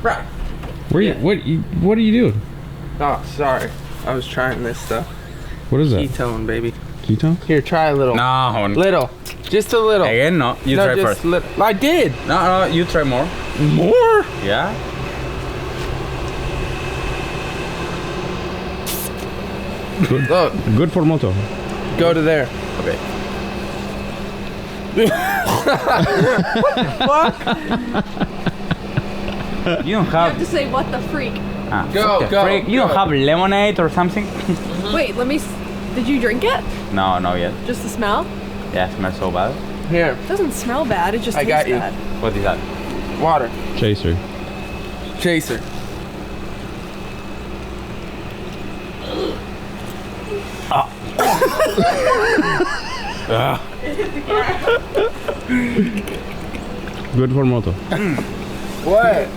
Right. What are you doing? Oh, sorry. I was trying this stuff. What is that? Keytone, baby. Keytone? Here, try a little. No. Little. Just a little. Again, no. You try first. I did. No, you try more. More? Yeah? Good. Look. Good for moto. Go to there. Okay. You don't You have... have to say, what the freak? Go, what the go, freak? You don't go. have lemonade or something? Wait, did you drink it? No, not yet. Just the smell? Yeah, it smells so bad. Here. It doesn't smell bad, it just I tastes got you. bad. What is that? Water. Chaser. Chaser. Good for moto. What?